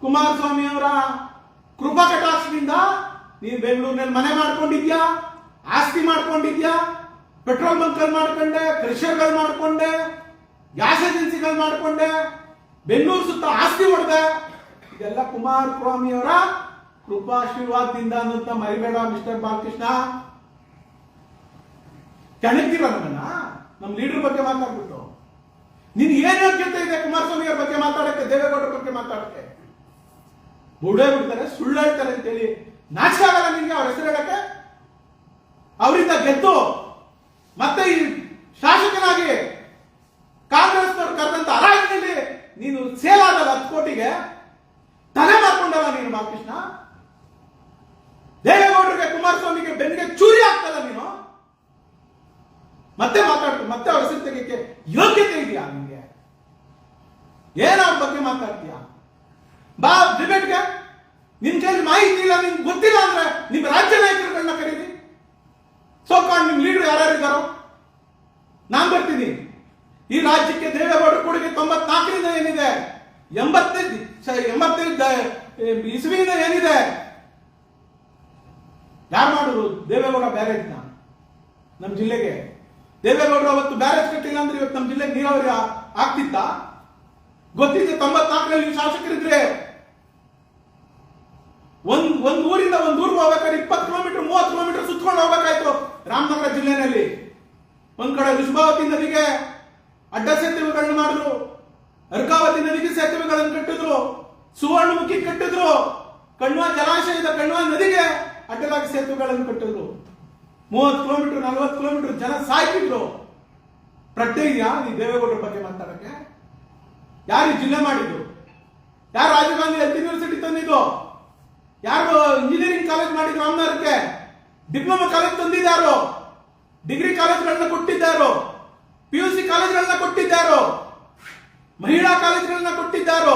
ಕುಮಾರಸ್ವಾಮಿ ಅವರ ಕೃಪಾ ಕಟಾಕ್ಷದಿಂದ ನೀನು ಬೆಂಗಳೂರಿನಲ್ಲಿ ಮನೆ ಮಾಡ್ಕೊಂಡಿದ್ಯಾ, ಆಸ್ತಿ ಮಾಡ್ಕೊಂಡಿದ್ಯಾ, ಪೆಟ್ರೋಲ್ ಬಂಕ್ಗಳು ಮಾಡ್ಕೊಂಡೆ, ಕ್ರಷರ್ಗಳು ಮಾಡ್ಕೊಂಡೆ, ಗ್ಯಾಸ್ ಏಜೆನ್ಸಿಗಳು ಮಾಡ್ಕೊಂಡೆ, ಬೆಂಗಳೂರು ಸುತ್ತ ಆಸ್ತಿ ಹೊಡೆದೆ. ಇದೆಲ್ಲ ಕುಮಾರಸ್ವಾಮಿ ಅವರ ಕೃಪಾಶೀರ್ವಾದದಿಂದ ಅಂತ ಮರಿಬೇಡ ಮಿಸ್ಟರ್ ಬಾಲಕೃಷ್ಣ. ಕೆಣಕ್ತಿರ ನಮ್ಮನ್ನ, ನಮ್ಮ ಲೀಡರ್ ಬಗ್ಗೆ ಮಾತಾಡ್ಬಿಟ್ಟು. ನಿನ್ ಏನ್ ಯೋಗ್ಯತೆ ಇದೆ ಕುಮಾರಸ್ವಾಮಿ ಅವ್ರ ಬಗ್ಗೆ ಮಾತಾಡಕ್ಕೆ, ದೇವೇಗೌಡರ ಬಗ್ಗೆ ಮಾತಾಡಕ್ಕೆ? ಬುಡೇ ಬಿಡ್ತಾರೆ, ಸುಳ್ಳು ಹೇಳ್ತಾರೆ ಅಂತೇಳಿ ನಾಚಿಕೆ ಆಗಲ್ಲ ನಿನ್ಗೆ ಅವ್ರ ಹೆಸರು ಹೇಳಕ್ಕೆ? ಅವರಿಂದ ಗೆದ್ದು ಮತ್ತೆ ಈ ಶಾಸಕನಾಗಿ ಕಾಂಗ್ರೆಸ್ನವ್ರು ಕರೆದಂತ ಹರಾಜಿನಲ್ಲಿ ನೀನು ಸೇಲ್ ಆಗಲ್ಲ 10 ಕೋಟಿಗೆ ತಲೆ ಮಾಡ್ಕೊಂಡಲ್ಲ ನೀನು ಬಾಲಕೃಷ್ಣ. ದೇವೇಗೌಡರಿಗೆ ಕುಮಾರಸ್ವಾಮಿಗೆ ಬೆನ್ನಿಗೆ ಚೂರಿ ಆಗ್ತಲ್ಲ ನೀನು. ಮತ್ತೆ ಮಾತಾಡ್ತು, ಮತ್ತೆ ಅವ್ರ ಹೆಸರು ತೆಗೆಯಕ್ಕೆ ಯೋಗ್ಯತೆ ಇದೆಯಾ ನಿನ್ಗೆ? ಏನ್ ಅವ್ರ ಬಗ್ಗೆ ಮಾತಾಡ್ತೀಯಾ? ಬಾ ಡಿಬೇಟ್ಗೆ. ನಿನ್ ಕೈಲಿ ಮಾಹಿತಿ ಇಲ್ಲ, ನಿಮ್ಗೆ ಗೊತ್ತಿಲ್ಲ ಅಂದ್ರೆ ನಿಮ್ ರಾಜ್ಯ ನಾಯಕರುಗಳನ್ನ ಕರೀರಿ. ಸೋಕಾಂಡ್ ನಿಮ್ ಲೀಡರ್ ಯಾರ್ಯಾರಿದ್ದಾರೋ ನಾನ್ ಬರ್ತೀನಿ. ಈ ರಾಜ್ಯಕ್ಕೆ ದೇವೇಗೌಡರ ಕೊಡುಗೆ 94ರಿಂದ ಏನಿದೆ, 85 ಇಸ್ವಿಯಿಂದ ಏನಿದೆ, ಯಾರು ಮಾಡಿದ್ರು? ದೇವೇಗೌಡ ಬ್ಯಾರೇಜ್ನ ನಮ್ ಜಿಲ್ಲೆಗೆ. ದೇವೇಗೌಡರು ಅವತ್ತು ಬ್ಯಾರೇಜ್ ಕಟ್ಟಿಲ್ಲ ಅಂದ್ರೆ ಇವತ್ತು ನಮ್ಮ ಜಿಲ್ಲೆಗೆ ನೀರಾವರಿ ಆಗ್ತಿತ್ತ? ಗೊತ್ತಿದೆ. 94ರಲ್ಲಿ ಶಾಸಕರಿದ್ರೆ ಒಂದ್ ಊರಿಂದ ಒಂದ್ ಊರ್ಗೆ ಹೋಗ್ಬೇಕಾದ್ರೆ 20 ಕಿಲೋಮೀಟರ್ 30 ಕಿಲೋಮೀಟರ್ ಸುತ್ಕೊಂಡು ಹೋಗ್ಬೇಕಾಯ್ತು ರಾಮನಗರ ಜಿಲ್ಲೆನಲ್ಲಿ. ಒಂದ್ ಕಡೆ ಋಷಭಾವತಿ ನದಿಗೆ ಅಡ್ಡ ಸೇತುವೆಗಳನ್ನ ಮಾಡಿದ್ರು, ಅರ್ಕಾವತಿ ನದಿಗೆ ಸೇತುವೆಗಳನ್ನು ಕಟ್ಟಿದ್ರು, ಸುವರ್ಣಮುಖಿ ಕಟ್ಟಿದ್ರು, ಕಣ್ವ ಜಲಾಶಯದ ಕಣ್ವ ನದಿಗೆ ಅಡ್ಡಲಾಗಿ ಸೇತುವೆಗಳನ್ನು ಕಟ್ಟಿದ್ರು. 30 ಕಿಲೋಮೀಟರ್ 40 ಕಿಲೋಮೀಟರ್ ಜನ ಸಾಯ್ತಿದ್ರು. ಪ್ರಜ್ಞೆ ಇದೆಯಾ ಈ ದೇವೇಗೌಡರ ಬಗ್ಗೆ ಮಾತಾಡಕ್ಕೆ? ಯಾರು ಈ ಜಿಲ್ಲೆ ಮಾಡಿದ್ದು? ಯಾರು ರಾಜೀವ್ ಗಾಂಧಿ ಹೆಲ್ತ್ ಯೂನಿವರ್ಸಿಟಿ ತಂದಿದ್ದು? ಯಾರು ಇಂಜಿನಿಯರಿಂಗ್ ಕಾಲೇಜ್ ಮಾಡಿದ್ರು? ರಾಮನಗರಕ್ಕೆ ಡಿಪ್ಲೊಮಾ ಕಾಲೇಜ್ ತಂದಿದ್ದಾರೋ? ಡಿಗ್ರಿ ಕಾಲೇಜ್ಗಳನ್ನ ಕೊಟ್ಟಿದ್ದಾರೋ? PUC ಕಾಲೇಜ್ಗಳನ್ನ ಕೊಟ್ಟಿದ್ದಾರೋ? ಮಹಿಳಾ ಕಾಲೇಜ್ಗಳನ್ನ ಕೊಟ್ಟಿದ್ದಾರೋ?